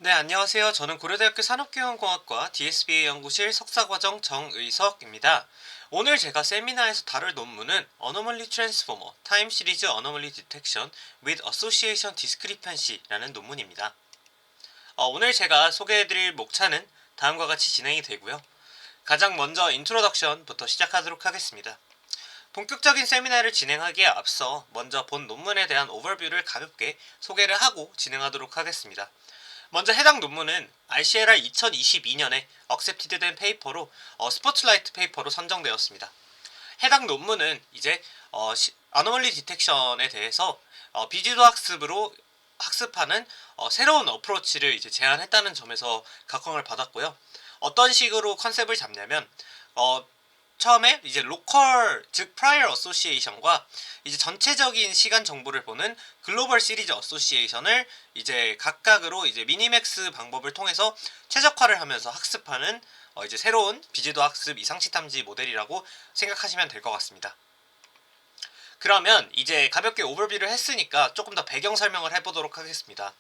네, 안녕하세요. 저는 고려대학교 산업경영공학과 DSBA 연구실 석사과정 정의석입니다. 오늘 제가 세미나에서 다룰 논문은 Anomaly Transformer, Time Series Anomaly Detection with Association Discrepancy라는 논문입니다. 오늘 제가 소개해드릴 목차는 다음과 같이 진행이 되고요. 가장 먼저 인트로덕션부터 시작하도록 하겠습니다. 본격적인 세미나를 진행하기에 앞서 먼저 본 논문에 대한 오버뷰를 가볍게 소개를 하고 진행하도록 하겠습니다. 먼저 해당 논문은 RCLR 2022년에 억셉티드된 페이퍼로 스포트라이트 페이퍼로 선정되었습니다. 해당 논문은 이제 아노멀리 디텍션에 대해서 비지도 학습으로 학습하는 새로운 어프로치를 이제 제안했다는 점에서 각광을 받았고요. 어떤 식으로 컨셉을 잡냐면 처음에 이제 로컬 즉 프라이어 어소시에이션과 이제 전체적인 시간 정보를 보는 글로벌 시리즈 어소시에이션을 이제 각각으로 이제 미니맥스 방법을 통해서 최적화를 하면서 학습하는 이제 새로운 비지도 학습 이상치 탐지 모델이라고 생각하시면 될 것 같습니다. 그러면 이제 가볍게 오버뷰를 했으니까 조금 더 배경 설명을 해보도록 하겠습니다.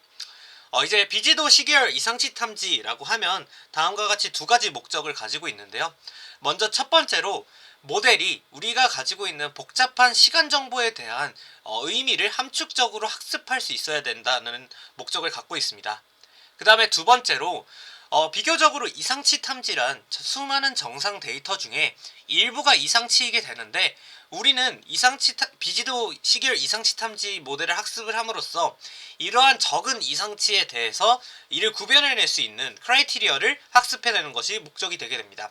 이제 비지도 시계열 이상치 탐지라고 하면 다음과 같이 두 가지 목적을 가지고 있는데요. 먼저 첫 번째로 모델이 우리가 가지고 있는 복잡한 시간 정보에 대한 의미를 함축적으로 학습할 수 있어야 된다는 목적을 갖고 있습니다. 그 다음에 두 번째로 비교적으로 이상치 탐지란 수많은 정상 데이터 중에 일부가 이상치이게 되는데 우리는 비지도 시계열 이상치 탐지 모델을 학습을 함으로써 이러한 적은 이상치에 대해서 이를 구별해낼 수 있는 크라이테리어를 학습해내는 것이 목적이 되게 됩니다.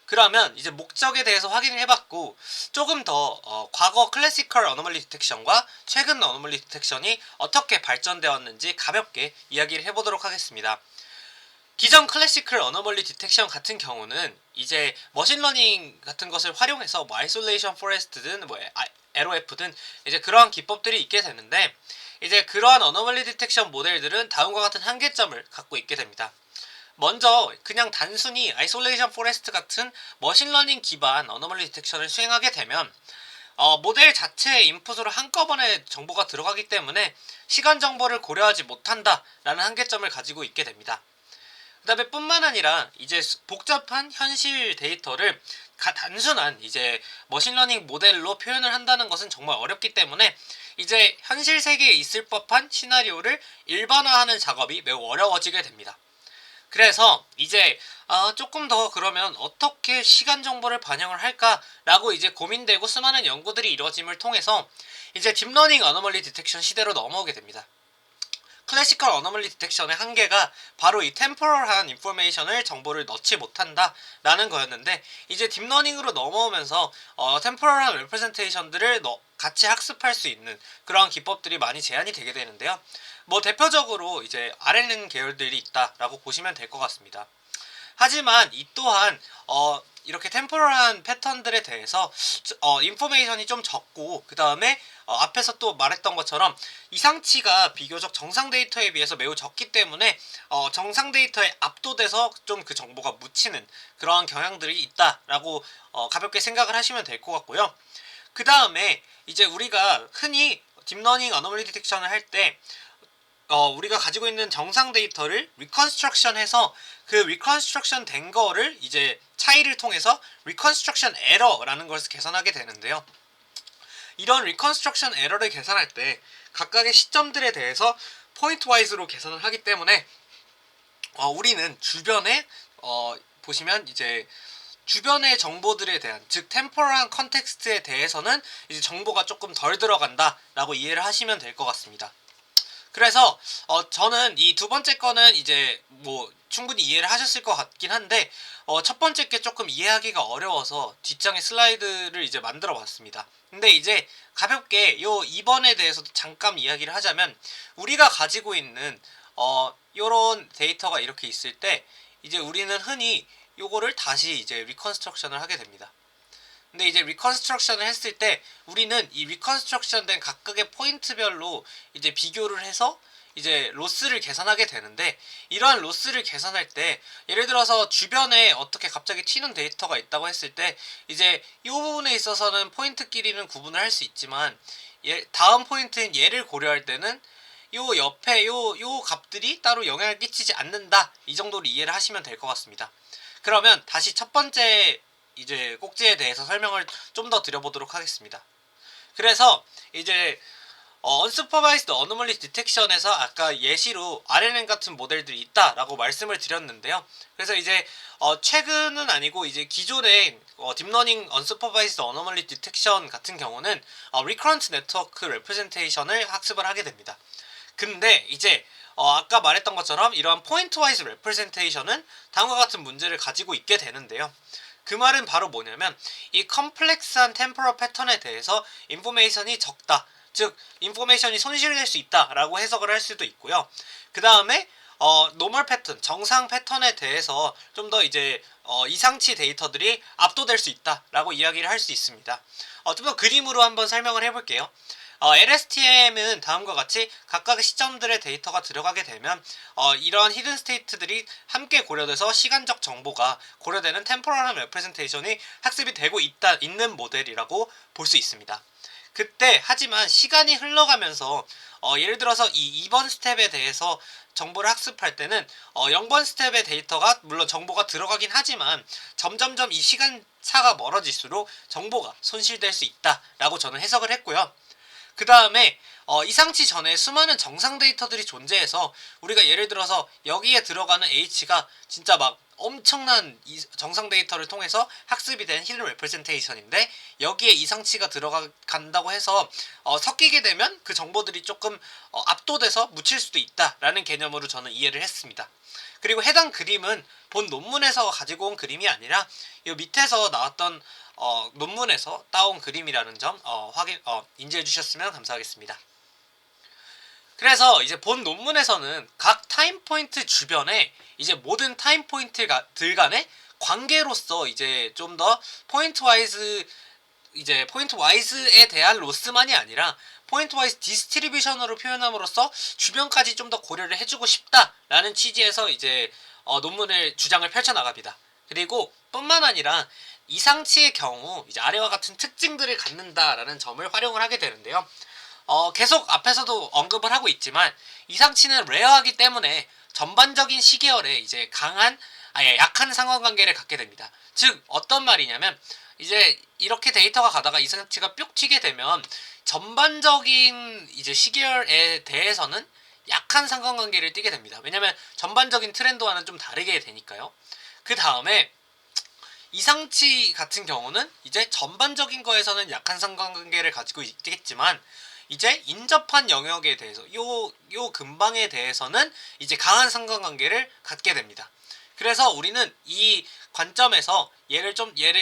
그러면 이제 목적에 대해서 확인을 해봤고 조금 더 과거 클래시컬 어노멀리 디텍션과 최근 어노멀리 디텍션이 어떻게 발전되었는지 가볍게 이야기를 해보도록 하겠습니다. 기존 클래시컬 어노멀리 디텍션 같은 경우는 이제 머신러닝 같은 것을 활용해서 뭐 아이솔레이션 포레스트든 뭐 LOF든 이제 그러한 기법들이 있게 되는데 이제 그러한 어노멀리 디텍션 모델들은 다음과 같은 한계점을 갖고 있게 됩니다. 먼저 그냥 단순히 아이솔레이션 포레스트 같은 머신러닝 기반 어노멀리 디텍션을 수행하게 되면 모델 자체의 인풋으로 한꺼번에 정보가 들어가기 때문에 시간 정보를 고려하지 못한다라는 한계점을 가지고 있게 됩니다. 그 다음에 뿐만 아니라 이제 복잡한 현실 데이터를 단순한 이제 머신러닝 모델로 표현을 한다는 것은 정말 어렵기 때문에 이제 현실 세계에 있을 법한 시나리오를 일반화하는 작업이 매우 어려워지게 됩니다. 그래서 이제 조금 더 그러면 어떻게 시간 정보를 반영을 할까라고 이제 고민되고 수많은 연구들이 이루어짐을 통해서 이제 딥러닝 어노멀리 디텍션 시대로 넘어오게 됩니다. 클래시컬 어노멀리 디텍션의 한계가 바로 이 템포럴한 인포메이션을 정보를 넣지 못한다 라는 거였는데 이제 딥러닝으로 넘어오면서 템포럴한 레프레젠테이션들을 같이 학습할 수 있는 그런 기법들이 많이 제한이 되게 되는데요. 뭐 대표적으로 이제 RNN 계열들이 있다라고 보시면 될 것 같습니다. 하지만 이 또한 이렇게 템포럴한 패턴들에 대해서 인포메이션이 좀 적고 그 다음에 앞에서 또 말했던 것처럼 이상치가 비교적 정상 데이터에 비해서 매우 적기 때문에 정상 데이터에 압도돼서 좀 그 정보가 묻히는 그러한 경향들이 있다라고 가볍게 생각을 하시면 될 것 같고요. 그 다음에 이제 우리가 흔히 딥러닝 어노멀리 디텍션을 할때 우리가 가지고 있는 정상 데이터를 리컨스트럭션해서 그 리컨스트럭션 된 거를 이제 차이를 통해서 리컨스트럭션 에러라는 것을 계산하게 되는데요. 이런 리컨스트럭션 에러를 계산할 때 각각의 시점들에 대해서 포인트 와이즈로 계산을 하기 때문에 우리는 주변에 보시면 이제 주변의 정보들에 대한 즉 템포럴한 컨텍스트에 대해서는 이제 정보가 조금 덜 들어간다라고 이해를 하시면 될 것 같습니다. 그래서 저는 이 두 번째 거는 이제 뭐 충분히 이해를 하셨을 것 같긴 한데 첫 번째 게 조금 이해하기가 어려워서 뒷장에 슬라이드를 이제 만들어 봤습니다. 근데 이제 가볍게 요 2번에 대해서도 잠깐 이야기를 하자면 우리가 가지고 있는 요런 데이터가 이렇게 있을 때 이제 우리는 흔히 요거를 다시 이제 리컨스트럭션을 하게 됩니다. 근데 이제 리컨스트럭션을 했을 때 우리는 이 리컨스트럭션 된 각각의 포인트별로 이제 비교를 해서 이제 로스를 계산하게 되는데 이러한 로스를 계산할 때 예를 들어서 주변에 어떻게 갑자기 튀는 데이터가 있다고 했을 때 이제 이 부분에 있어서는 포인트끼리는 구분을 할 수 있지만 다음 포인트인 얘를 고려할 때는 요 옆에 요 값들이 따로 영향을 끼치지 않는다. 이 정도로 이해를 하시면 될 것 같습니다. 그러면 다시 첫 번째 이제 꼭지에 대해서 설명을 좀 더 드려보도록 하겠습니다. 그래서 이제 Unsupervised Anomaly Detection에서 아까 예시로 RNN 같은 모델들이 있다라고 말씀을 드렸는데요. 그래서 이제 최근은 아니고 이제 기존의 딥러닝 Unsupervised Anomaly Detection 같은 경우는 Recurrent Network Representation을 학습을 하게 됩니다. 근데 이제 아까 말했던 것처럼 이러한 포인트와이즈 레프레젠테이션은 다음과 같은 문제를 가지고 있게 되는데요. 그 말은 바로 뭐냐면 이 컴플렉스한 템포럴 패턴에 대해서 인포메이션이 적다. 즉 인포메이션이 손실될 수 있다라고 해석을 할 수도 있고요. 그 다음에 노멀 패턴, 정상 패턴에 대해서 좀 더 이제 이상치 데이터들이 압도될 수 있다라고 이야기를 할 수 있습니다. 좀 더 그림으로 한번 설명을 해볼게요. LSTM은 다음과 같이 각각의 시점들의 데이터가 들어가게 되면 이러한 히든 스테이트들이 함께 고려돼서 시간적 정보가 고려되는 템포럴한 레프레젠테이션이 학습이 되고 있는 모델이라고 볼 수 있습니다. 그때 하지만 시간이 흘러가면서 예를 들어서 이 2번 스텝에 대해서 정보를 학습할 때는 0번 스텝의 데이터가 물론 정보가 들어가긴 하지만 점점점 이 시간 차가 멀어질수록 정보가 손실될 수 있다라고 저는 해석을 했고요. 그 다음에 이상치 전에 수많은 정상 데이터들이 존재해서 우리가 예를 들어서 여기에 들어가는 H가 진짜 막 엄청난 정상 데이터를 통해서 학습이 된 히든 레프레젠테이션인데 여기에 이상치가 들어간다고 해서 섞이게 되면 그 정보들이 조금 압도돼서 묻힐 수도 있다라는 개념으로 저는 이해를 했습니다. 그리고 해당 그림은 본 논문에서 가지고 온 그림이 아니라 이 밑에서 나왔던 논문에서 따온 그림이라는 점 인지해 주셨으면 감사하겠습니다. 그래서 이제 본 논문에서는 각 타임 포인트 주변에 이제 모든 타임 포인트들 간의 관계로서 이제 좀 더 포인트 와이즈에 대한 로스만이 아니라 포인트 와이즈 디스트리뷰션으로 표현함으로써 주변까지 좀 더 고려를 해주고 싶다라는 취지에서 이제 논문을 주장을 펼쳐나갑니다. 그리고 뿐만 아니라 이상치의 경우 이제 아래와 같은 특징들을 갖는다라는 점을 활용을 하게 되는데요. 계속 앞에서도 언급을 하고 있지만 이상치는 레어하기 때문에 전반적인 시계열에 이제 약한 상관관계를 갖게 됩니다. 즉 어떤 말이냐면 이제 이렇게 데이터가 가다가 이상치가 뿅 튀게 되면 전반적인 이제 시계열에 대해서는 약한 상관관계를 띠게 됩니다. 왜냐면 전반적인 트렌드와는 좀 다르게 되니까요. 그 다음에 이상치 같은 경우는 이제 전반적인 거에서는 약한 상관관계를 가지고 있겠지만 이제 인접한 영역에 대해서 요 근방에 대해서는 이제 강한 상관관계를 갖게 됩니다. 그래서 우리는 이 관점에서 얘를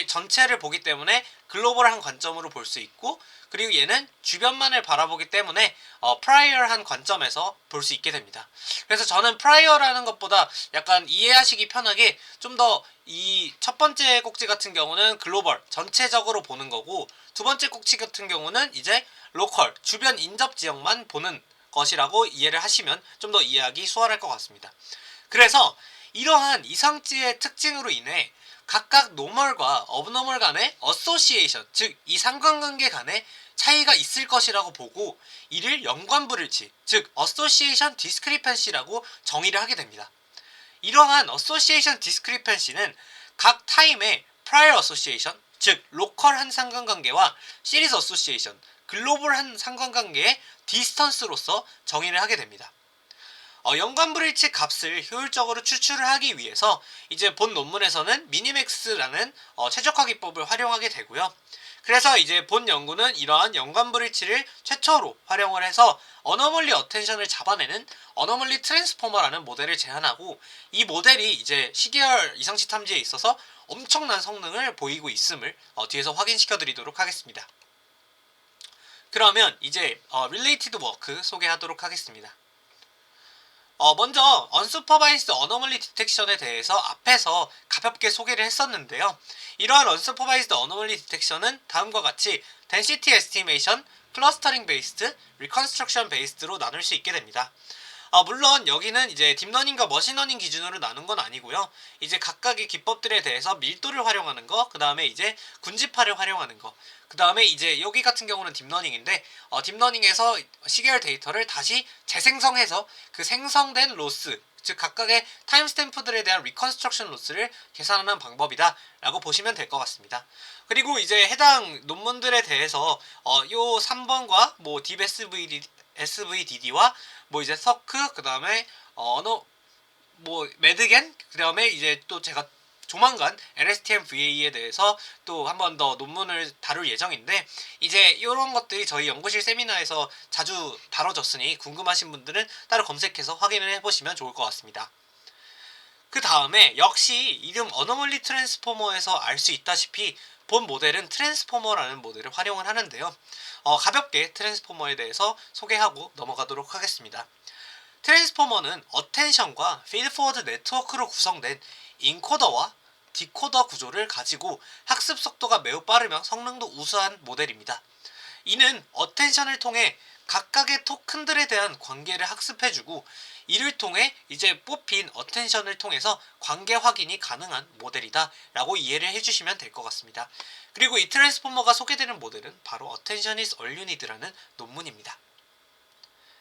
전체를 보기 때문에 글로벌한 관점으로 볼 수 있고 그리고 얘는 주변만을 바라보기 때문에 프라이어한 관점에서 볼 수 있게 됩니다. 그래서 저는 프라이어라는 것보다 약간 이해하시기 편하게 좀 더 이 첫 번째 꼭지 같은 경우는 글로벌 전체적으로 보는 거고 두 번째 꼭지 같은 경우는 이제 로컬 주변 인접 지역만 보는 것이라고 이해를 하시면 좀 더 이해하기 수월할 것 같습니다. 그래서 이러한 이상치의 특징으로 인해 각각 노멀과 업노멀 간의 어소시에이션, 즉 이 상관관계 간의 차이가 있을 것이라고 보고 이를 연관불일치, 즉 어소시에이션 디스크리펜시라고 정의를 하게 됩니다. 이러한 어소시에이션 디스크리펜시는 각 타임의 프라이어 어소시에이션, 즉 로컬한 상관관계와 시리즈 어소시에이션, 글로벌한 상관관계의 디스턴스로서 정의를 하게 됩니다. 연관불일치 값을 효율적으로 추출을 하기 위해서 이제 본 논문에서는 미니맥스라는 최적화 기법을 활용하게 되고요. 그래서 이제 본 연구는 이러한 연관불일치를 최초로 활용을 해서 어너멀리 어텐션을 잡아내는 어너멀리 트랜스포머라는 모델을 제안하고 이 모델이 이제 시계열 이상치 탐지에 있어서 엄청난 성능을 보이고 있음을 뒤에서 확인시켜 드리도록 하겠습니다. 그러면 이제 related work 소개하도록 하겠습니다. 먼저 Unsupervised Anomaly Detection에 대해서 앞에서 가볍게 소개를 했었는데요. 이러한 Unsupervised Anomaly Detection은 다음과 같이 Density Estimation, Clustering Based, Reconstruction Based로 나눌 수 있게 됩니다. 물론 여기는 이제 딥러닝과 머신러닝 기준으로 나눈 건 아니고요. 이제 각각의 기법들에 대해서 밀도를 활용하는 거, 그 다음에 이제 군집화를 활용하는 거, 그 다음에 이제 여기 같은 경우는 딥러닝인데 딥러닝에서 시계열 데이터를 다시 재생성해서 그 생성된 로스, 즉 각각의 타임스탬프들에 대한 리컨스트럭션 로스를 계산하는 방법이다 라고 보시면 될 것 같습니다. 그리고 이제 해당 논문들에 대해서 요 3번과 뭐 딥 SVDD와 뭐 이제 서크, 그 다음에 언어 뭐 매드겐, 그 다음에 이제 또 제가 조만간 LSTM VA에 대해서 또 한 번 더 논문을 다룰 예정인데, 이제 이런 것들이 저희 연구실 세미나에서 자주 다뤄졌으니 궁금하신 분들은 따로 검색해서 확인을 해보시면 좋을 것 같습니다. 그 다음에 역시 이름 어노멀리 트랜스포머에서 알 수 있다시피 본 모델은 트랜스포머라는 모델을 활용을 하는데요. 가볍게 트랜스포머에 대해서 소개하고 넘어가도록 하겠습니다. 트랜스포머는 어텐션과 피드포워드 네트워크로 구성된 인코더와 디코더 구조를 가지고 학습 속도가 매우 빠르며 성능도 우수한 모델입니다. 이는 어텐션을 통해 각각의 토큰들에 대한 관계를 학습해주고, 이를 통해 이제 뽑힌 어텐션을 통해서 관계 확인이 가능한 모델이다 라고 이해를 해주시면 될 것 같습니다. 그리고 이 트랜스포머가 소개되는 모델은 바로 Attention is all you need라는 논문입니다.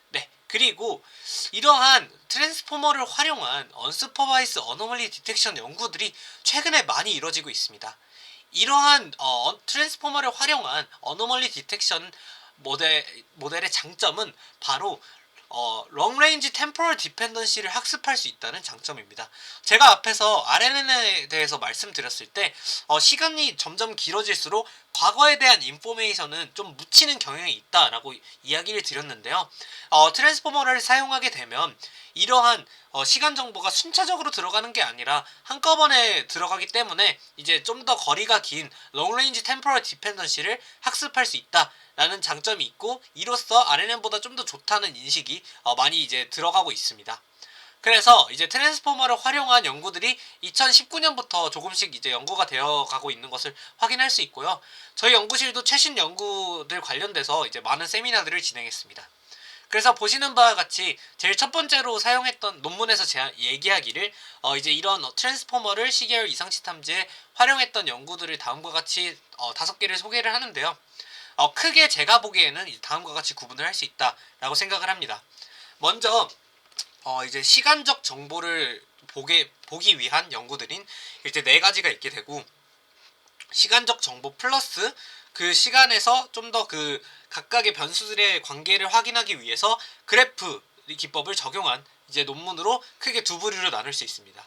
네, 그리고 이러한 트랜스포머를 활용한 언슈퍼바이즈 어노멀리 디텍션 연구들이 최근에 많이 이루어지고 있습니다. 이러한 트랜스포머를 활용한 어노멀리 디텍션 모델의 장점은 바로 롱레인지 템포럴 디펜던시를 학습할 수 있다는 장점입니다. 제가 앞에서 RNN에 대해서 말씀드렸을 때 시간이 점점 길어질수록 과거에 대한 인포메이션은 좀 묻히는 경향이 있다라고 이야기를 드렸는데요. 트랜스포머를 사용하게 되면 이러한 시간 정보가 순차적으로 들어가는 게 아니라 한꺼번에 들어가기 때문에 이제 좀 더 거리가 긴 롱레인지 템포럴 디펜던시를 학습할 수 있다 라는 장점이 있고, 이로써 RNN보다 좀 더 좋다는 인식이 많이 이제 들어가고 있습니다. 그래서 이제 트랜스포머를 활용한 연구들이 2019년부터 조금씩 이제 연구가 되어 가고 있는 것을 확인할 수 있고요. 저희 연구실도 최신 연구들 관련돼서 이제 많은 세미나들을 진행했습니다. 그래서 보시는 바와 같이 제일 첫 번째로 사용했던 논문에서 제가 얘기하기를 이제 이런 트랜스포머를 시계열 이상치 탐지에 활용했던 연구들을 다음과 같이 5개를 소개를 하는데요. 크게 제가 보기에는 다음과 같이 구분을 할 수 있다라고 생각을 합니다. 먼저 이제 시간적 정보를 보기 위한 연구들인 이제 4가지가 있게 되고, 시간적 정보 플러스 그 시간에서 좀 더 그 각각의 변수들의 관계를 확인하기 위해서 그래프 기법을 적용한 이제 논문으로 크게 두 부류로 나눌 수 있습니다.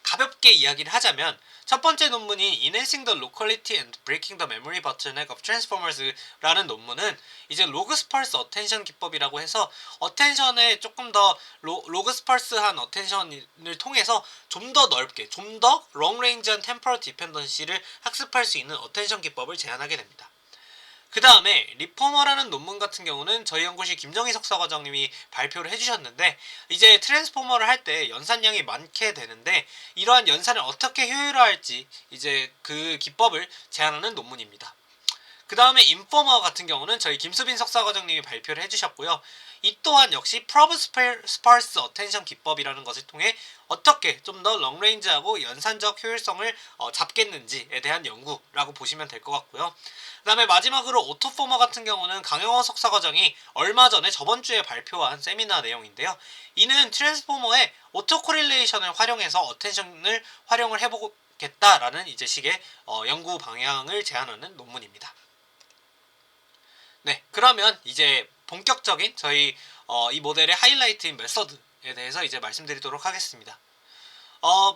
가볍게 이야기를 하자면 첫 번째 논문인 Enhancing the Locality and Breaking the Memory Bottleneck of Transformers라는 논문은 이제 로그스펄스 어텐션 기법이라고 해서 어텐션에 조금 더 로그스펄스한 어텐션을 통해서 좀 더 넓게, 좀 더 롱레인지한 템포럴 디펜던시를 학습할 수 있는 어텐션 기법을 제안하게 됩니다. 그 다음에 리포머라는 논문 같은 경우는 저희 연구실 김정희 석사과장님이 발표를 해주셨는데, 이제 트랜스포머를 할 때 연산량이 많게 되는데 이러한 연산을 어떻게 효율화할지 이제 그 기법을 제안하는 논문입니다. 그 다음에 인포머 같은 경우는 저희 김수빈 석사과장님이 발표를 해주셨고요. 이 또한 역시 프로브 스파르스 어텐션 기법이라는 것을 통해 어떻게 좀 더 롱레인지하고 연산적 효율성을 잡겠는지에 대한 연구라고 보시면 될 것 같고요. 그 다음에 마지막으로 오토포머 같은 경우는 강영호 석사과장이 얼마 전에 저번 주에 발표한 세미나 내용인데요. 이는 트랜스포머의 오토 코릴레이션을 활용해서 어텐션을 활용을 해보겠다라는 이제 식의 연구 방향을 제안하는 논문입니다. 네, 그러면 이제 본격적인 저희 이 모델의 하이라이트인 메서드에 대해서 이제 말씀드리도록 하겠습니다.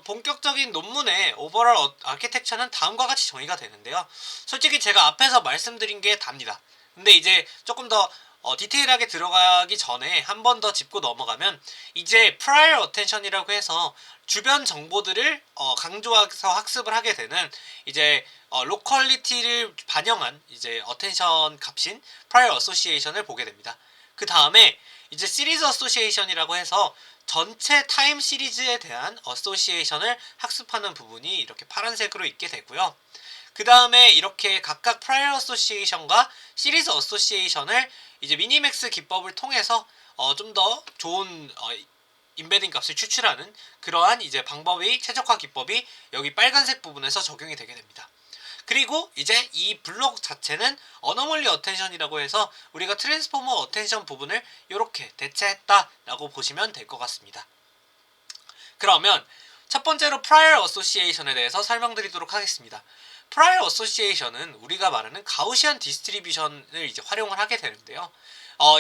본격적인 논문의 오버롤 아키텍처는 다음과 같이 정의가 되는데요. 솔직히 제가 앞에서 말씀드린 게 답니다. 근데 이제 조금 더 디테일하게 들어가기 전에 한 번 더 짚고 넘어가면, 이제 prior attention이라고 해서 주변 정보들을 강조해서 학습을 하게 되는 이제 로컬리티를 반영한 이제 attention 값인 prior association을 보게 됩니다. 그 다음에 이제 series association이라고 해서 전체 타임 시리즈에 대한 어소시에이션을 학습하는 부분이 이렇게 파란색으로 있게 되고요. 그 다음에 이렇게 각각 프라이어 어소시에이션과 시리즈 어소시에이션을 이제 미니맥스 기법을 통해서 좀 더 좋은 인베딩 값을 추출하는 그러한 이제 방법이 최적화 기법이 여기 빨간색 부분에서 적용이 되게 됩니다. 그리고 이제 이 블록 자체는 어노멀리 어텐션이라고 해서 우리가 트랜스포머 어텐션 부분을 이렇게 대체했다라고 보시면 될 것 같습니다. 그러면 첫 번째로 prior association에 대해서 설명드리도록 하겠습니다. prior association은 우리가 말하는 가우시안 디스트리뷰션을 이제 활용을 하게 되는데요.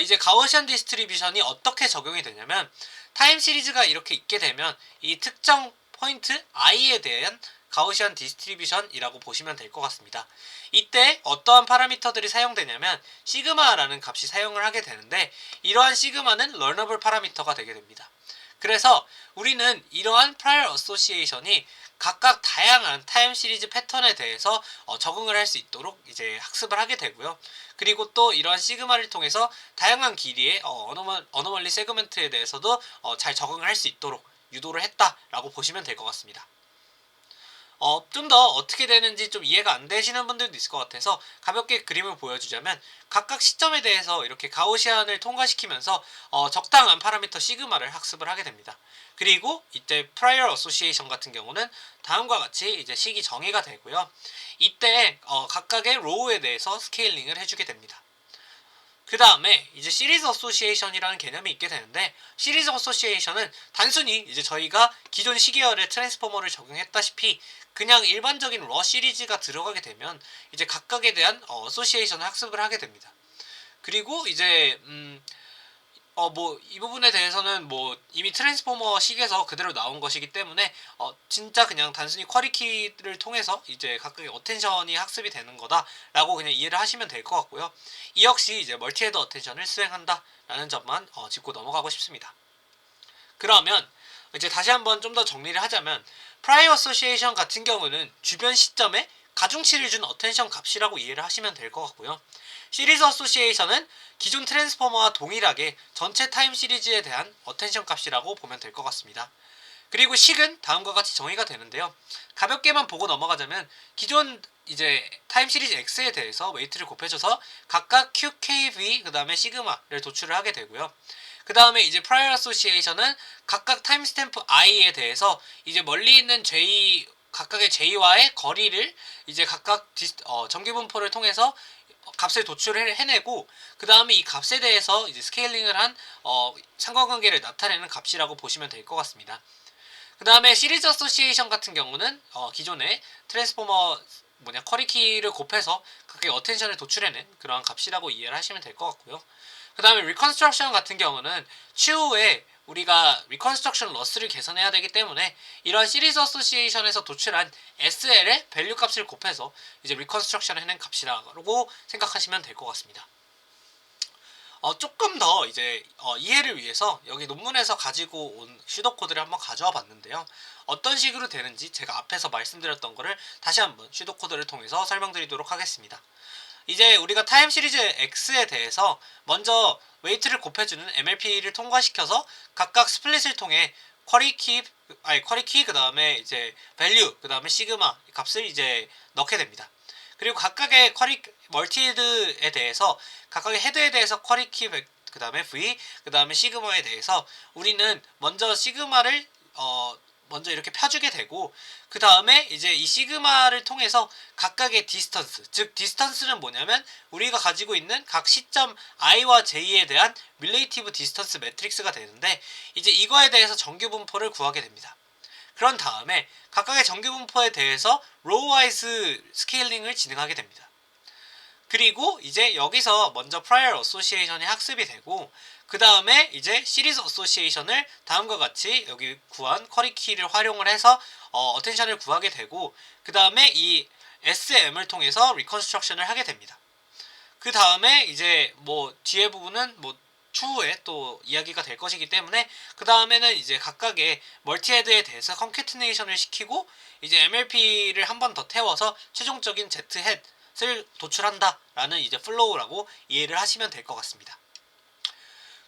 이제 가우시안 디스트리뷰션이 어떻게 적용이 되냐면 타임 시리즈가 이렇게 있게 되면 이 특정 포인트 i에 대한 가우시안 디스트리뷰션이라고 보시면 될 것 같습니다. 이때 어떠한 파라미터들이 사용되냐면 시그마라는 값이 사용을 하게 되는데 이러한 시그마는 learnable 파라미터가 되게 됩니다. 그래서 우리는 이러한 prior association이 각각 다양한 타임 시리즈 패턴에 대해서 적응을 할 수 있도록 이제 학습을 하게 되고요. 그리고 또 이러한 시그마를 통해서 다양한 길이의 어노멀리 세그먼트에 대해서도 잘 적응을 할 수 있도록 유도를 했다라고 보시면 될 것 같습니다. 좀 더 어떻게 되는지 좀 이해가 안 되시는 분들도 있을 것 같아서 가볍게 그림을 보여주자면 각각 시점에 대해서 이렇게 가우시안을 통과시키면서 적당한 파라미터 시그마를 학습을 하게 됩니다. 그리고 이때 prior association 같은 경우는 다음과 같이 이제 식이 정의가 되고요. 이때 각각의 로우에 대해서 스케일링을 해주게 됩니다. 그 다음에 이제 시리즈 어소시에이션이라는 개념이 있게 되는데 시리즈 어소시에이션은 단순히 이제 저희가 기존 시계열의 트랜스포머를 적용했다시피 그냥 일반적인 러 시리즈가 들어가게 되면 이제 각각에 대한 어소시에이션을 학습을 하게 됩니다. 그리고 이제 이 부분에 대해서는 이미 트랜스포머식에서 그대로 나온 것이기 때문에 진짜 그냥 단순히 쿼리키를 통해서 이제 각각의 어텐션이 학습이 되는 거다라고 그냥 이해를 하시면 될 것 같고요. 이 역시 이제 멀티헤드 어텐션을 수행한다라는 점만 짚고 넘어가고 싶습니다. 그러면 이제 다시 한번 좀 더 정리를 하자면 프라이어 어소시에이션 같은 경우는 주변 시점에 가중치를 준 어텐션 값이라고 이해를 하시면 될 것 같고요. 시리즈 어소시에이션은 기존 트랜스포머와 동일하게 전체 타임 시리즈에 대한 어텐션 값이라고 보면 될 것 같습니다. 그리고 식은 다음과 같이 정의가 되는데요. 가볍게만 보고 넘어가자면 기존 이제 타임 시리즈 X에 대해서 웨이트를 곱해줘서 각각 QKV 그 다음에 시그마를 도출을 하게 되고요. 그 다음에 이제 prior association은 각각 타임 스탬프 i에 대해서 이제 멀리 있는 J 각각의 J와의 거리를 이제 각각 정규분포를 통해서 값을 도출을 해내고 그 다음에 이 값에 대해서 이제 스케일링을 한 상관관계를 나타내는 값이라고 보시면 될 것 같습니다. 그 다음에 시리즈 어소시에이션 같은 경우는 기존의 트랜스포머 쿼리키를 곱해서 각각의 어텐션을 도출해낸 그러한 값이라고 이해를 하시면 될 것 같고요. 그 다음에 리컨스트럭션 같은 경우는 추후에 우리가 리컨스트럭션 러스를 계산해야 되기 때문에 이러한 시리즈 어소시에이션에서 도출한 SL의 밸류 값을 곱해서 이제 리컨스트럭션을 해낸 값이라고 생각하시면 될 것 같습니다. 조금 더 이제 이해를 위해서 여기 논문에서 가지고 온 슈도 코드를 한번 가져와 봤는데요. 어떤 식으로 되는지 제가 앞에서 말씀드렸던 거를 다시 한번 슈도 코드를 통해서 설명드리도록 하겠습니다. 이제 우리가 타임 시리즈 X에 대해서 먼저 웨이트를 곱해주는 MLP를 통과시켜서 각각 스플릿을 통해 쿼리키 그 다음에 이제 밸류 그 다음에 시그마 값을 이제 넣게 됩니다. 그리고 각각의 멀티헤드에 대해서 각각의 헤드에 대해서 쿼리키 그 다음에 V 그 다음에 시그마에 대해서 우리는 먼저 시그마를 먼저 이렇게 펴주게 되고 그 다음에 이제 이 시그마를 통해서 각각의 디스턴스 즉 디스턴스는 뭐냐면 우리가 가지고 있는 각 시점 i와 j에 대한 릴레이티브 디스턴스 매트릭스가 되는데 이제 이거에 대해서 정규 분포를 구하게 됩니다. 그런 다음에 각각의 정규 분포에 대해서 로우와이즈 스케일링을 진행하게 됩니다. 그리고 이제 여기서 먼저 prior association이 학습이 되고 그 다음에 이제 시리즈 어소시에이션을 다음과 같이 여기 구한 쿼리키를 활용을 해서 어텐션을 구하게 되고 그 다음에 이 SM을 통해서 리컨스트럭션을 하게 됩니다. 그 다음에 이제 뒤에 부분은 추후에 또 이야기가 될 것이기 때문에 그 다음에는 이제 각각의 멀티헤드에 대해서 컨캐트네이션을 시키고 이제 MLP를 한 번 더 태워서 최종적인 Z헤드를 도출한다라는 이제 플로우라고 이해를 하시면 될 것 같습니다.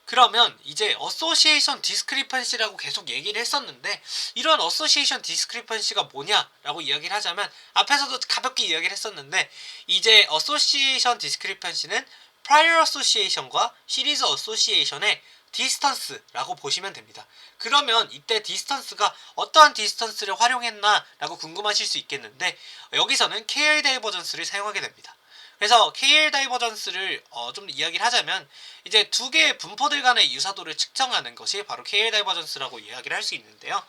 그러면 이제 어소시에이션 디스크리펀시라고 계속 얘기를 했었는데 이런 어소시에이션 디스크리펀시가 뭐냐라고 이야기를 하자면 앞에서도 가볍게 이야기를 했었는데 이제 어소시에이션 디스크리펀시는 prior association과 시리즈 어소시에이션의 디스턴스라고 보시면 됩니다. 그러면 이때 디스턴스가 어떠한 디스턴스를 활용했나 라고 궁금하실 수 있겠는데, 여기서는 KL 다이버전스를 사용하게 됩니다. 그래서 KL 다이버전스를 좀 이야기를 하자면, 이제 두 개의 분포들 간의 유사도를 측정하는 것이 바로 KL 다이버전스라고 이야기를 할 수 있는데요.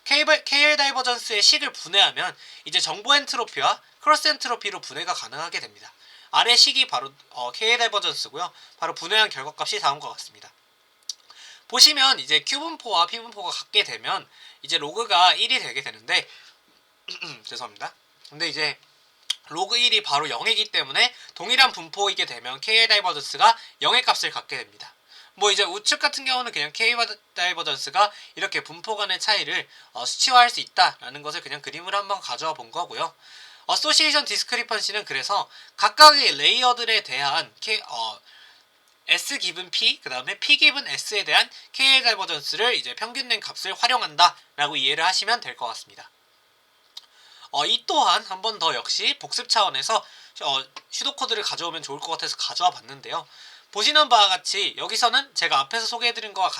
KL 다이버전스의 식을 분해하면 이제 정보 엔트로피와 크로스 엔트로피로 분해가 가능하게 됩니다. 아래 식이 바로 KL 다이버전스고요. 바로 분해한 결과값이 다음과 같습니다. 보시면 이제 Q분포와 P분포가 같게 되면 이제 로그가 1이 되게 되는데 죄송합니다. 근데 이제 로그 1이 바로 0이기 때문에 동일한 분포이게 되면 KL 다이버전스가 0의 값을 갖게 됩니다. 뭐 이제 우측 같은 경우는 그냥 KL 다이버전스가 이렇게 분포 간의 차이를 수치화할 수 있다라는 것을 그냥 그림을 한번 가져와 본 거고요. 어소시에이션 디스크리펀시는 그래서 각각의 레이어들에 대한 S 기분 P, 그 다음에 P 기분 S에 대한 KL 다이버전스를 이제 평균된 값을 활용한다 라고 이해를 하시면 될 것 같습니다. 이 또한 한 번 더 역시 복습 차원에서 슈도코드를 가져오면 좋을 것 같아서 가져와 봤는데요. 보시는 바와 같이 여기서는 제가 앞에서 소개해드린 거와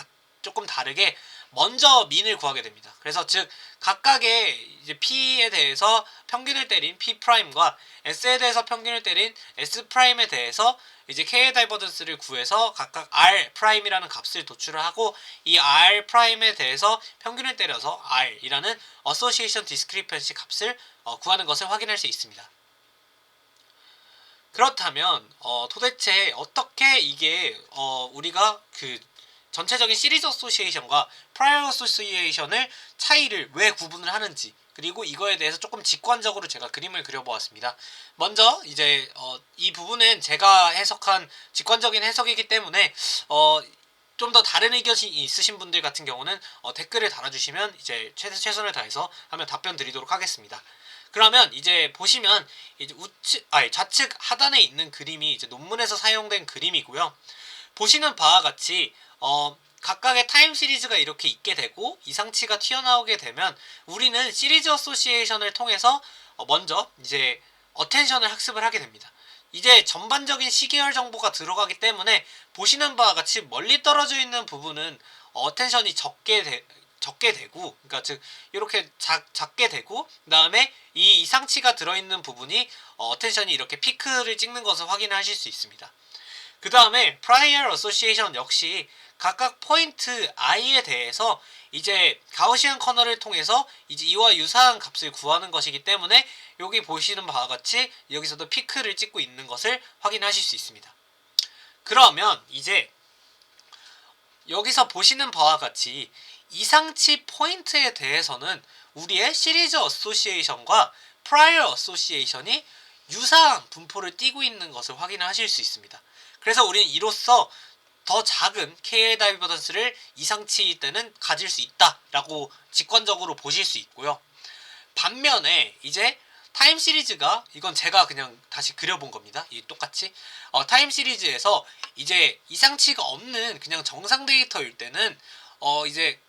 조금 다르게 먼저 민을 구하게 됩니다. 그래서 즉 각각의 이제 P에 대해서 평균을 때린 P'과 S에 대해서 평균을 때린 S'에 대해서 이제 KL 다이버전스를 구해서 각각 R'이라는 값을 도출을 하고, 이 R'에 대해서 평균을 때려서 R이라는 Association Discrepancy 값을 구하는 것을 확인할 수 있습니다. 그렇다면 도대체 어떻게 이게 우리가 그 전체적인 시리즈 어소시에이션과 프라이어 어소시에이션을 차이를 왜 구분을 하는지, 그리고 이거에 대해서 조금 직관적으로 제가 그림을 그려보았습니다. 먼저 이제 이 부분은 제가 해석한 직관적인 해석이기 때문에 좀 더 다른 의견이 있으신 분들 같은 경우는 댓글을 달아주시면 이제 최선을 다해서 하면 답변 드리도록 하겠습니다. 그러면 이제 보시면 이제 좌측 하단에 있는 그림이 이제 논문에서 사용된 그림이고요. 보시는 바와 같이 각각의 타임 시리즈가 이렇게 있게 되고 이상치가 튀어나오게 되면 우리는 시리즈 어소시에이션을 통해서 먼저 이제 어텐션을 학습을 하게 됩니다. 이제 전반적인 시계열 정보가 들어가기 때문에 보시는 바와 같이 멀리 떨어져 있는 부분은 어텐션이 적게 되고, 그러니까 즉 이렇게 작게 되고, 그 다음에 이 이상치가 들어있는 부분이 어텐션이 이렇게 피크를 찍는 것을 확인하실 수 있습니다. 그 다음에 프라이어 어소시에이션 역시 각각 포인트 i에 대해서 이제 가우시안 커널을 통해서 이제 이와 유사한 값을 구하는 것이기 때문에 여기 보시는 바와 같이 여기서도 피크를 찍고 있는 것을 확인하실 수 있습니다. 그러면 이제 여기서 보시는 바와 같이 이상치 포인트에 대해서는 우리의 시리즈 어소시에이션과 프라이어 어소시에이션이 유사한 분포를 띠고 있는 것을 확인하실 수 있습니다. 그래서 우리는 이로써 더 작은 KL 다이버전스를 이상치 때는 가질 수 있다라고 직관적으로 보실 수 있고요. 반면에 이제 타임 시리즈가, 이건 제가 그냥 다시 그려본 겁니다. 이 똑같이 타임 시리즈에서 이제 이상치가 없는 그냥 정상 데이터일 때는 이제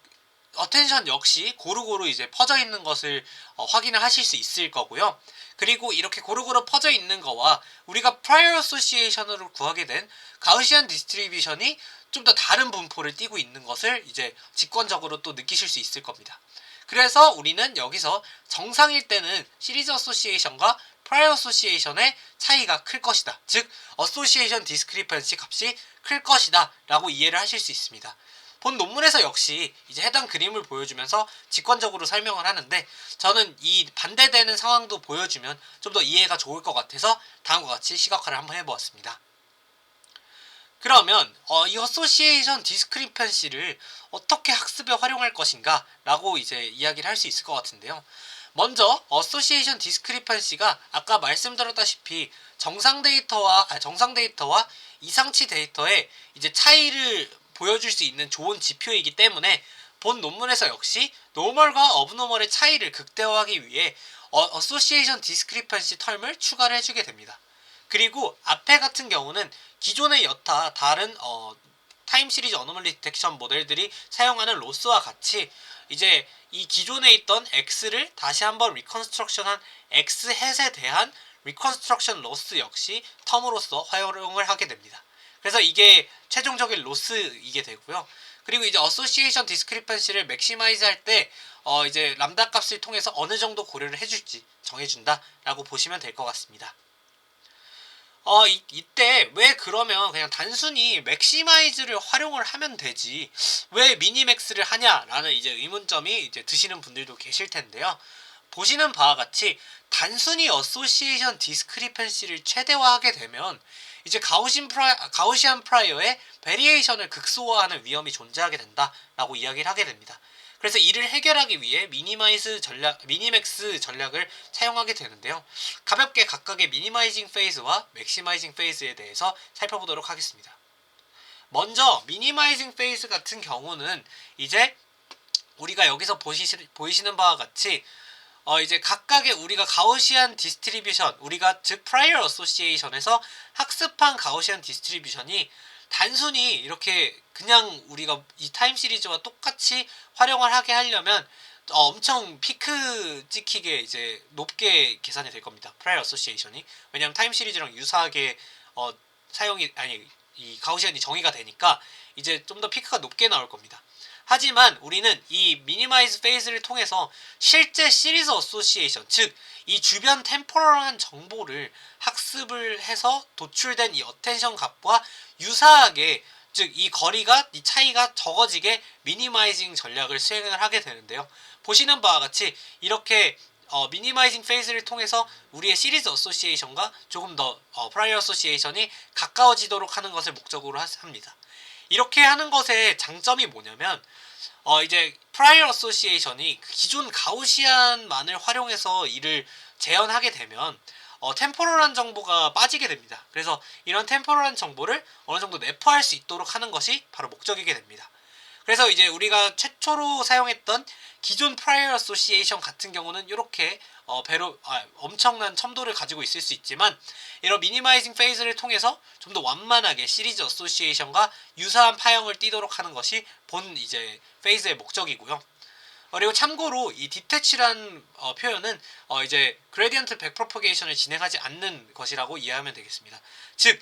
어텐션 역시 고루고루 이제 퍼져 있는 것을 확인을 하실 수 있을 거고요. 그리고 이렇게 고루고루 퍼져 있는 거와 우리가 프라이어 어소시에이션으로 구하게 된 가우시안 디스트리뷰션이 좀 더 다른 분포를 띠고 있는 것을 이제 직관적으로 또 느끼실 수 있을 겁니다. 그래서 우리는 여기서 정상일 때는 시리즈 어소시에이션과 프라이어 어소시에이션의 차이가 클 것이다. 즉 어소시에이션 디스크리펀시 값이 클 것이다 라고 이해를 하실 수 있습니다. 본 논문에서 역시 이제 해당 그림을 보여주면서 직관적으로 설명을 하는데, 저는 이 반대되는 상황도 보여주면 좀 더 이해가 좋을 것 같아서 다음과 같이 시각화를 한번 해보았습니다. 그러면 이 어소시에이션 디스크리펀시를 어떻게 학습에 활용할 것인가 라고 이제 이야기를 할 수 있을 것 같은데요. 먼저 어소시에이션 디스크리펀시가 아까 말씀드렸다시피 정상 데이터와 이상치 데이터의 이제 차이를 보여줄 수 있는 좋은 지표이기 때문에 본 논문에서 역시 노멀과 어브노멀의 차이를 극대화하기 위해 어소시에이션 디스크리펀시 텀을 추가를 해주게 됩니다. 그리고 앞에 같은 경우는 기존의 여타 다른 타임 시리즈 어노멀리 디텍션 모델들이 사용하는 로스와 같이 이제 이 기존에 있던 X를 다시 한번 리컨스트럭션한 X햇에 대한 리컨스트럭션 로스 역시 텀으로서 활용을 하게 됩니다. 그래서 이게 최종적인 로스이게 되고요. 그리고 이제 어소시에이션 디스크리펀시를 맥시마이즈 할 때 이제 람다 값을 통해서 어느 정도 고려를 해줄지 정해준다라고 보시면 될 것 같습니다. 이때 왜 그러면 그냥 단순히 맥시마이즈를 활용을 하면 되지 왜 미니맥스를 하냐라는 이제 의문점이 이제 드시는 분들도 계실 텐데요. 보시는 바와 같이 단순히 어소시에이션 디스크리펜시를 최대화하게 되면 이제 가우시안 프라이어의 베리에이션을 극소화하는 위험이 존재하게 된다라고 이야기를 하게 됩니다. 그래서 이를 해결하기 위해 미니맥스 전략을 사용하게 되는데요. 가볍게 각각의 미니마이징 페이즈와 맥시마이징 페이즈에 대해서 살펴보도록 하겠습니다. 먼저 미니마이징 페이즈 같은 경우는 이제 우리가 여기서 보이시는 바와 같이 이제 각각의 우리가 가우시안 디스트리뷰션, 우리가 즉 프라이어 어소시에이션에서 학습한 가우시안 디스트리뷰션이 단순히 이렇게 그냥 우리가 이 타임 시리즈와 똑같이 활용을 하게 하려면 엄청 피크 찍히게 이제 높게 계산이 될 겁니다. 프라이어 어소시에이션이. 왜냐하면 타임 시리즈랑 유사하게 이 가우시안이 정의가 되니까 이제 좀 더 피크가 높게 나올 겁니다. 하지만 우리는 이 미니마이즈 페이즈를 통해서 실제 시리즈 어소시에이션, 즉 이 주변 템포럴한 정보를 학습을 해서 도출된 이 어텐션 값과 유사하게, 즉 이 거리가, 이 차이가 적어지게 미니마이징 전략을 수행을 하게 되는데요. 보시는 바와 같이 이렇게 미니마이징 페이즈를 통해서 우리의 시리즈 어소시에이션과 조금 더 프라이어 어소시에이션이 가까워지도록 하는 것을 목적으로 합니다. 이렇게 하는 것의 장점이 뭐냐면 이제 프라이어 어소시에이션이 기존 가우시안만을 활용해서 이를 재현하게 되면 템포럴한 정보가 빠지게 됩니다. 그래서 이런 템포럴한 정보를 어느 정도 내포할 수 있도록 하는 것이 바로 목적이게 됩니다. 그래서 이제 우리가 최초로 사용했던 기존 프라이어 어소시에이션 같은 경우는 이렇게 엄청난 첨도를 가지고 있을 수 있지만 이런 미니마이징 페이즈를 통해서 좀 더 완만하게 시리즈 어소시에이션과 유사한 파형을 띠도록 하는 것이 본 이제 페이즈의 목적이고요. 그리고 참고로 이 디태치란 표현은 이제 그레디언트 백프로퍼게이션을 진행하지 않는 것이라고 이해하면 되겠습니다. 즉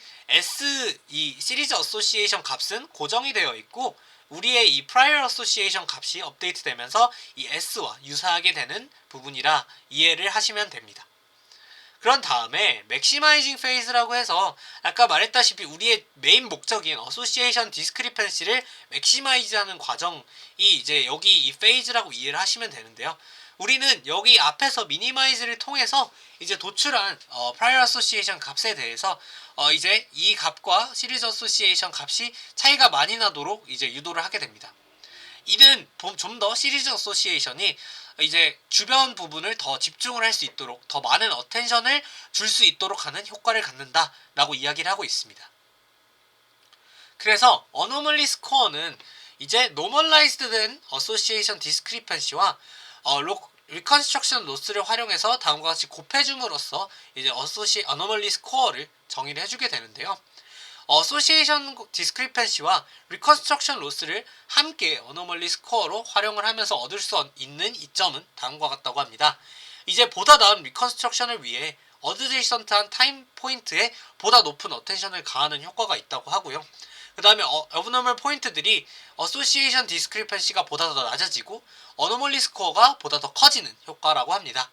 이 시리즈 어소시에이션 값은 고정이 되어 있고 우리의 이 프라이어 어소시에이션 값이 업데이트되면서 이 S와 유사하게 되는 부분이라 이해를 하시면 됩니다. 그런 다음에 맥시마이징 페이즈라고 해서 아까 말했다시피 우리의 메인 목적인 어소시에이션 디스크리펜시를 맥시마이즈하는 과정이 이제 여기 이 페이즈라고 이해를 하시면 되는데요. 우리는 여기 앞에서 미니마이즈를 통해서 이제 도출한 프라이어 어소시에이션 값에 대해서 이제 이 값과 시리즈 어소시에이션 값이 차이가 많이 나도록 이제 유도를 하게 됩니다. 이는 좀 더 시리즈 어소시에이션이 이제 주변 부분을 더 집중을 할 수 있도록 더 많은 어텐션을 줄 수 있도록 하는 효과를 갖는다 라고 이야기를 하고 있습니다. 그래서 어노멀리 스코어는 이제 노멀라이즈드 된 어소시에이션 디스크리펜시와 리컨스트럭션 로스를 활용해서 다음과 같이 곱해줌으로써 이제 어노멀리 스코어를 정의를 해주게 되는데요. 어소시에이션 디스크리펜시와 리컨스트럭션 로스를 함께 어노멀리 스코어로 활용을 하면서 얻을 수 있는 이점은 다음과 같다고 합니다. 이제 보다 나은 리컨스트럭션을 위해 어드제이선트한 타임 포인트에 보다 높은 어텐션을 가하는 효과가 있다고 하고요. 그 다음에 어브노멀 포인트들이 어소시에이션 디스크리펜시가 보다 더 낮아지고 어노멀리 스코어가 보다 더 커지는 효과라고 합니다.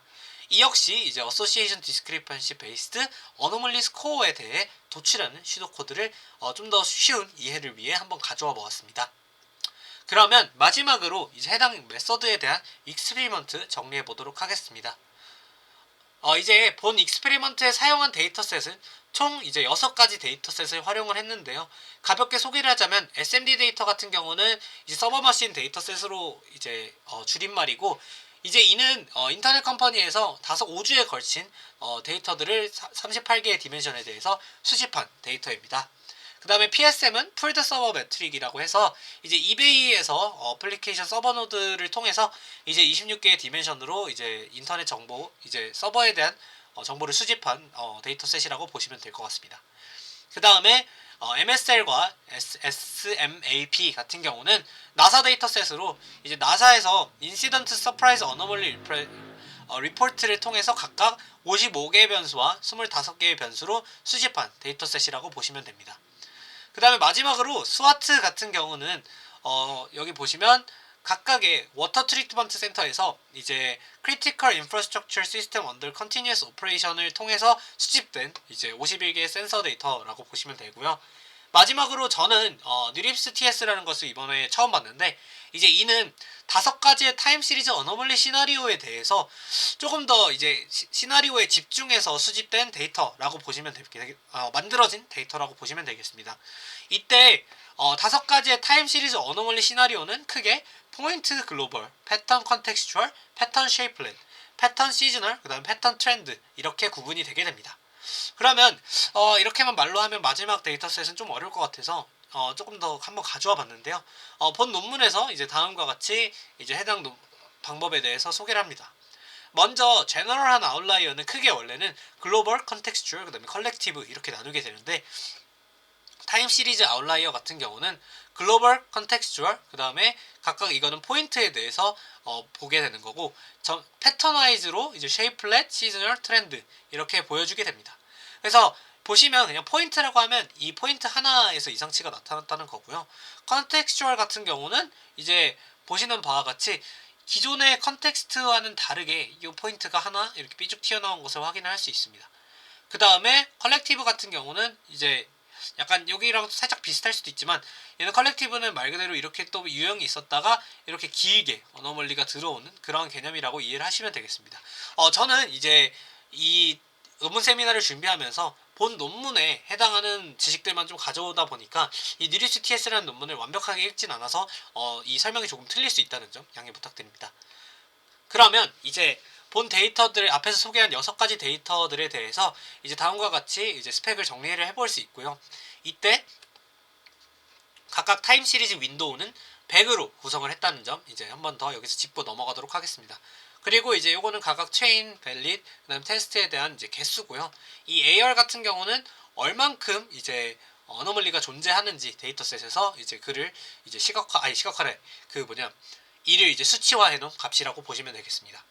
이 역시 이제 어소시에이션 디스크리펜시 베이스드 어노멀리 스코어에 대해 도출하는 슈도 코드를 좀 더 쉬운 이해를 위해 한번 가져와 보았습니다. 그러면 마지막으로 이제 해당 메서드에 대한 익스페리먼트 정리해 보도록 하겠습니다. 이제 본 익스페리먼트에 사용한 데이터셋은 총 이제 6가지 데이터셋을 활용을 했는데요. 가볍게 소개를 하자면 SMD 데이터 같은 경우는 이제 서버 머신 데이터셋으로 이제 줄임말이고 이제 이는 인터넷 컴퍼니에서 5주에 걸친 데이터들을 38개의 디멘션에 대해서 수집한 데이터입니다. 그 다음에 PSM은 풀드 서버 매트릭이라고 해서 이제 이베이에서 어플리케이션 서버 노드를 통해서 이제 26개의 디멘션으로 이제 인터넷 정보, 이제 서버에 대한 정보를 수집한 데이터셋이라고 보시면 될 것 같습니다. 그 다음에 MSL과 SMAP 같은 경우는 나사 데이터셋으로 이제 나사에서 인시던트 서프라이즈 어노멀리 리포트를 통해서 각각 55개의 변수와 25개의 변수로 수집한 데이터셋이라고 보시면 됩니다. 그 다음에 마지막으로 스와트 같은 경우는 여기 보시면 각각의 워터 트리트먼트 센터에서 이제 크리티컬 인프라스트럭처 시스템 언더 컨티뉴어스 오퍼레이션을 통해서 수집된 이제 51개의 센서 데이터라고 보시면 되고요. 마지막으로 저는 뉴립스 TS라는 것을 이번에 처음 봤는데 이제 이는 5가지의 타임 시리즈 어너멀리 시나리오에 대해서 조금 더 이제 시나리오에 집중해서 수집된 데이터라고 보시면 만들어진 데이터라고 보시면 되겠습니다. 이때 5가지의 타임 시리즈 어너멀리 시나리오는 크게 포인트 글로벌, 패턴 컨텍스추얼, 패턴 쉐이플렛, 패턴 시즈널, 그 다음 패턴 트렌드 이렇게 구분이 되게 됩니다. 그러면 이렇게만 말로 하면 마지막 데이터셋은 좀 어려울 것 같아서 조금 더 한번 가져와 봤는데요. 본 논문에서 이제 다음과 같이 이제 해당 방법에 대해서 소개를 합니다. 먼저 제너럴한 아웃라이어는 크게 원래는 글로벌, 컨텍스추얼, 그 다음에 컬렉티브 이렇게 나누게 되는데 타임 시리즈 아웃라이어 같은 경우는 글로벌, 컨텍스추얼, 그 다음에 각각 이거는 포인트에 대해서 보게 되는 거고 패턴와이즈로 이제 쉐이플렛, 시즈널, 트렌드 이렇게 보여주게 됩니다. 그래서 보시면 그냥 포인트라고 하면 이 포인트 하나에서 이상치가 나타났다는 거고요. 컨텍스추얼 같은 경우는 이제 보시는 바와 같이 기존의 컨텍스트와는 다르게 이 포인트가 하나 이렇게 삐죽 튀어나온 것을 확인할 수 있습니다. 그 다음에 컬렉티브 같은 경우는 이제 약간 여기랑 살짝 비슷할 수도 있지만 얘는 컬렉티브는 말 그대로 이렇게 또 유형이 있었다가 이렇게 길게 어너멀리가 들어오는 그런 개념이라고 이해를 하시면 되겠습니다. 저는 이제 이 논문 세미나를 준비하면서 본 논문에 해당하는 지식들만 좀 가져오다 보니까 이 뉴리스 TS라는 논문을 완벽하게 읽진 않아서 이 설명이 조금 틀릴 수 있다는 점 양해 부탁드립니다. 그러면 이제 본 데이터들 앞에서 소개한 6가지 데이터들에 대해서 이제 다음과 같이 이제 스펙을 정리를 해볼 수 있고요. 이때 각각 타임 시리즈 윈도우는 100으로 구성을 했다는 점 이제 한 번 더 여기서 짚고 넘어가도록 하겠습니다. 그리고 이제 요거는 각각 체인, 밸리드, 그다음 테스트에 대한 이제 개수고요. 이 AR 같은 경우는 얼만큼 이제 어너멀리가 존재하는지 데이터셋에서 이제 그를 이제 시각화래 이를 이제 수치화해 놓은 값이라고 보시면 되겠습니다.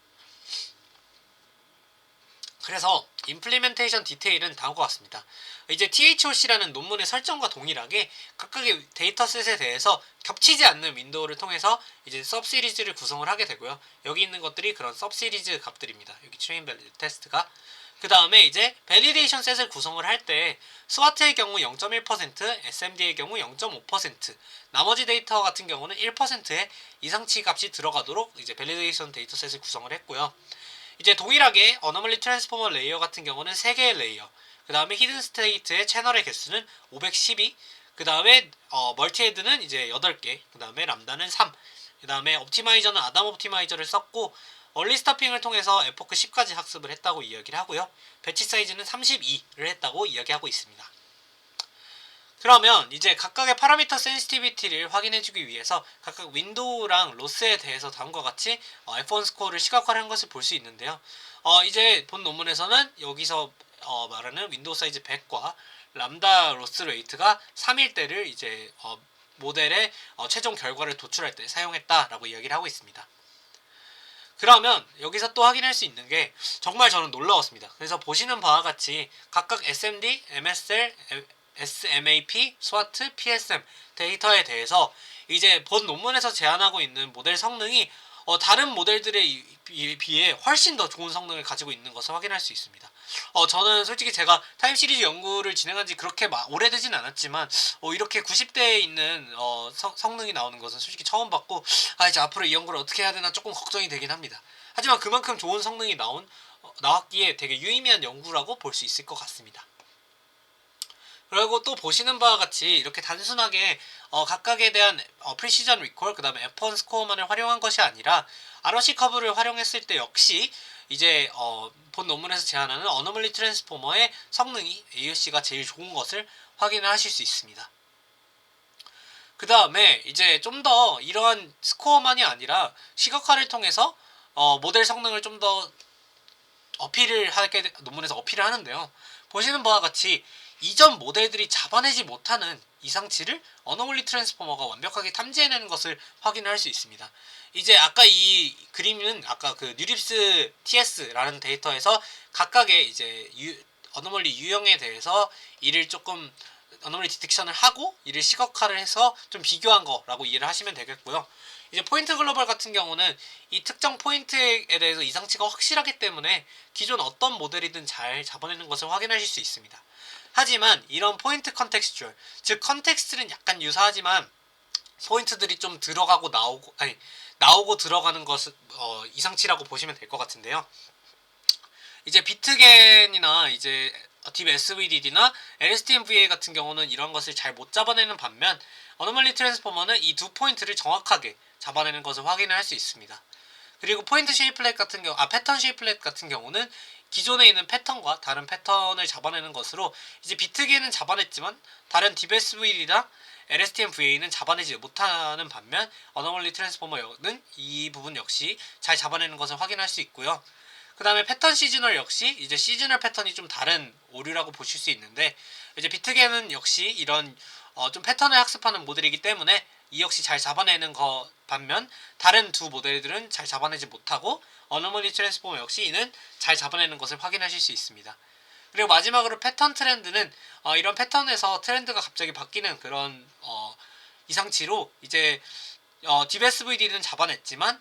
그래서 임플리멘테이션 디테일은 다음과 같습니다. 이제 THOC라는 논문의 설정과 동일하게 각각의 데이터셋에 대해서 겹치지 않는 윈도우를 통해서 이제 서브시리즈를 구성을 하게 되고요. 여기 있는 것들이 그런 서브시리즈 값들입니다. 여기 트레인 밸리드 테스트가. 그 다음에 이제 밸리데이션 셋을 구성을 할 때 스와트의 경우 0.1%, SMD의 경우 0.5%, 나머지 데이터 같은 경우는 1%의 이상치 값이 들어가도록 이제 밸리데이션 데이터셋을 구성을 했고요. 이제 동일하게 어너멀리 트랜스포머 레이어 같은 경우는 3개의 레이어, 그 다음에 히든 스테이트의 채널의 개수는 512, 그 다음에 멀티헤드는 이제 8개, 그 다음에 람다는 3, 그 다음에 옵티마이저는 아담 옵티마이저를 썼고 얼리 스타핑을 통해서 에포크 10까지 학습을 했다고 이야기를 하고요. 배치 사이즈는 32를 했다고 이야기하고 있습니다. 그러면 이제 각각의 파라미터 센시티비티를 확인해주기 위해서 각각 윈도우랑 로스에 대해서 다음과 같이 F1 스코어를 시각화한 것을 볼 수 있는데요. 이제 본 논문에서는 여기서 말하는 윈도우 사이즈 100과 람다 로스 레이트가 3일 때를 이제 모델의 최종 결과를 도출할 때 사용했다라고 이야기를 하고 있습니다. 그러면 여기서 또 확인할 수 있는 게 정말 저는 놀라웠습니다. 그래서 보시는 바와 같이 각각 SMD, MSL, SMAP, SWOT, PSM 데이터에 대해서 이제 본 논문에서 제안하고 있는 모델 성능이 다른 모델들에 비해 훨씬 더 좋은 성능을 가지고 있는 것을 확인할 수 있습니다. 저는 솔직히 제가 타임 시리즈 연구를 진행한 지 그렇게 오래되진 않았지만 이렇게 90대에 있는 성능이 나오는 것은 솔직히 처음 봤고 이제 앞으로 이 연구를 어떻게 해야 되나 조금 걱정이 되긴 합니다. 하지만 그만큼 좋은 성능이 나왔기에 되게 유의미한 연구라고 볼 수 있을 것 같습니다. 그리고 또 보시는 바와 같이 이렇게 단순하게 각각에 대한 프리시전 리콜 그 다음에 F1 스코어만을 활용한 것이 아니라 ROC 커브를 활용했을 때 역시 이제 본 논문에서 제안하는 어너멀리 트랜스포머의 성능이 AUC가 제일 좋은 것을 확인을 하실 수 있습니다. 그 다음에 이제 좀 더 이러한 스코어만이 아니라 시각화를 통해서 모델 성능을 좀 더 논문에서 어필을 하는데요. 보시는 바와 같이 이전 모델들이 잡아내지 못하는 이상치를 어너멀리 트랜스포머가 완벽하게 탐지해내는 것을 확인할 수 있습니다. 이제 아까 이 그림은 아까 그 뉴립스 TS라는 데이터에서 각각의 이제 어너멀리 유형에 대해서 이를 조금 어노멀리 디텍션을 하고 이를 시각화를 해서 좀 비교한 거라고 이해를 하시면 되겠고요. 이제 포인트 글로벌 같은 경우는 이 특정 포인트에 대해서 이상치가 확실하기 때문에 기존 어떤 모델이든 잘 잡아내는 것을 확인하실 수 있습니다. 하지만 이런 포인트 컨텍스추얼, 즉 컨텍스트는 약간 유사하지만 포인트들이 좀 들어가고 나오고 들어가는 것을 이상치라고 보시면 될 것 같은데요. 이제 비트겐이나 이제 딥 SVDD나 LSTM-VA 같은 경우는 이런 것을 잘 못 잡아내는 반면 어노멀리 트랜스포머는 이 두 포인트를 정확하게 잡아내는 것을 확인을 할 수 있습니다. 그리고 포인트 쉐이플렛 같은 경우, 패턴 쉐이플렛 같은 경우는 기존에 있는 패턴과 다른 패턴을 잡아내는 것으로 이제 비트겐은 잡아냈지만 다른 딥 SVD나 LSTM-VA는 잡아내지 못하는 반면 어노멀리 트랜스포머는 이 부분 역시 잘 잡아내는 것을 확인할 수 있고요. 그 다음에 패턴 시즈널 역시 이제 시즈널 패턴이 좀 다른 오류라고 보실 수 있는데 이제 비트겐은 역시 이런 좀 패턴을 학습하는 모델이기 때문에 이 역시 잘 잡아내는 거 반면 다른 두 모델들은 잘 잡아내지 못하고 어노멀리 트랜스포머 역시 이는 잘 잡아내는 것을 확인하실 수 있습니다. 그리고 마지막으로 패턴 트렌드는 이런 패턴에서 트렌드가 갑자기 바뀌는 그런 이상치로 이제 DBSVD는 잡아냈지만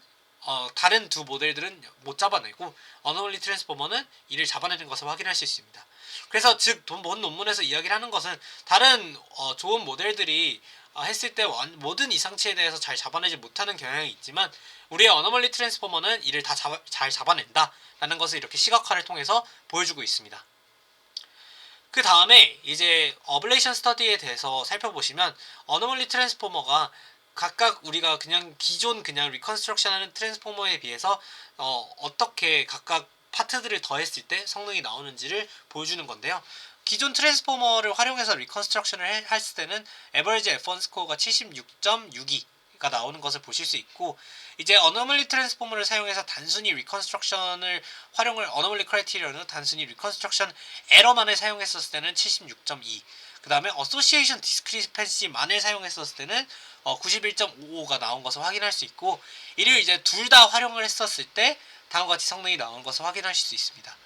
다른 두 모델들은 못 잡아내고 어노멀리 트랜스포머는 이를 잡아내는 것을 확인할 수 있습니다. 그래서 즉 본 논문에서 이야기를 하는 것은 다른 좋은 모델들이 했을 때 모든 이상치에 대해서 잘 잡아내지 못하는 경향이 있지만 우리의 어노멀리 트랜스포머는 이를 다 잘 잡아낸다 라는 것을 이렇게 시각화를 통해서 보여주고 있습니다. 그 다음에 이제 어블레이션 스터디에 대해서 살펴보시면 어노멀리 트랜스포머가 각각 우리가 그냥 기존 그냥 리컨스트럭션 하는 트랜스포머에 비해서 어떻게 각각 파트들을 더했을 때 성능이 나오는지를 보여주는 건데요. 기존 트랜스포머를 활용해서 리컨스트럭션을 했을 때는 에버리지 F1 스코어가 76.62가 나오는 것을 보실 수 있고 이제 어노멀리 트랜스포머를 사용해서 단순히 리컨스트럭션을 어노멀리 크라이테리언으로 단순히 리컨스트럭션 에러만을 사용했었을 때는 76.2 그 다음에 어소시에이션 디스크리펜시만을 사용했었을 때는 91.55가 나온 것을 확인할 수 있고 이를 이제 둘 다 활용을 했었을 때 다음과 같이 성능이 나온 것을 확인하실 수 있습니다.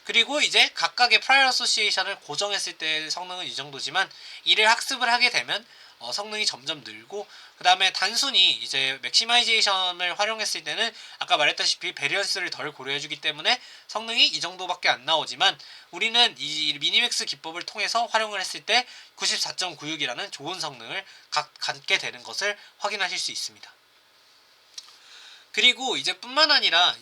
그리고 이제 각각의 프라이어 어소시에이션을 고정했을 때 성능은 이 정도지만 이를 학습을 하게 되면 성능이 점점 늘고 그 다음에 단순히 이제 맥시마이제이션을 활용했을 때는 아까 말했다시피 베리언스를 덜 고려해주기 때문에 성능이 이 정도밖에 안 나오지만 우리는 이 미니맥스 기법을 통해서 활용을 했을 때 94.96이라는 좋은 성능을 갖게 되는 것을 확인하실 수 있습니다. 그리고 이제 뿐만 아니라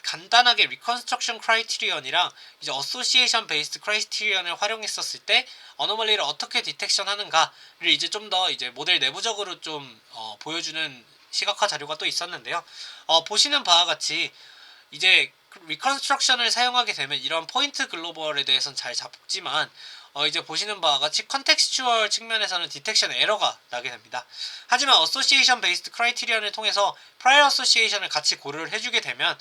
간단하게 리컨스트럭션 크라이테리언이랑 이제 어소시에이션 베이스드 크라이테리언을 활용했었을 때 어노멀리를 어떻게 디텍션 하는가를 이제 좀 더 이제 모델 내부적으로 좀 보여주는 시각화 자료가 또 있었는데요. 보시는 바와 같이 이제 리컨스트럭션을 사용하게 되면 이런 포인트 글로벌에 대해서는 잘 잡지만 이제 보시는 바와 같이 컨텍스추얼 측면에서는 디텍션 에러가 나게 됩니다. 하지만 어소시에이션 베이스드 크라이테리언을 통해서 프라이어 어소시에이션을 같이 고려를 해주게 되면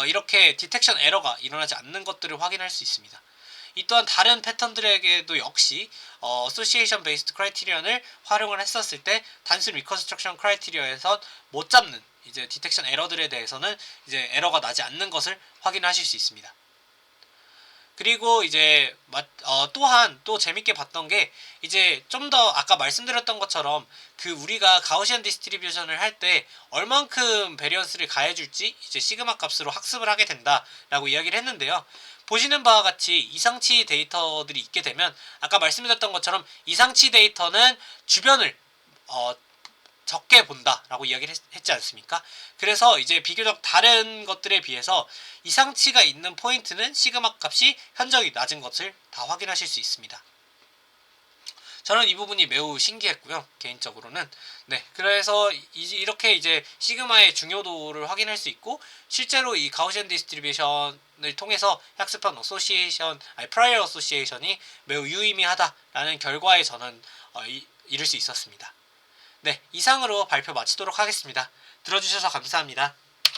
이렇게 디텍션 에러가 일어나지 않는 것들을 확인할 수 있습니다. 이 또한 다른 패턴들에게도 역시 어소시에이션 베이스드 크라이테리언을 활용을 했었을 때 단순 리컨스트럭션 크라이테리언에서 못 잡는 이제 디텍션 에러들에 대해서는 이제 에러가 나지 않는 것을 확인하실 수 있습니다. 그리고 이제 또한 또 재밌게 봤던 게 이제 좀 더 아까 말씀드렸던 것처럼 그 우리가 가우시안 디스트리뷰션을 할 때 얼만큼 베리언스를 가해줄지 이제 시그마 값으로 학습을 하게 된다라고 이야기를 했는데요. 보시는 바와 같이 이상치 데이터들이 있게 되면 아까 말씀드렸던 것처럼 이상치 데이터는 주변을 적게 본다라고 이야기를 했지 않습니까? 그래서 이제 비교적 다른 것들에 비해서 이상치가 있는 포인트는 시그마 값이 현저히 낮은 것을 다 확인하실 수 있습니다. 저는 이 부분이 매우 신기했고요. 개인적으로는. 네, 그래서 이렇게 이제 시그마의 중요도를 확인할 수 있고 실제로 이 가우시안 디스트리뷰션을 통해서 학습한 프라이어 어소시에이션이 매우 유의미하다라는 결과에 저는 이를 수 있었습니다. 네, 이상으로 발표 마치도록 하겠습니다. 들어주셔서 감사합니다.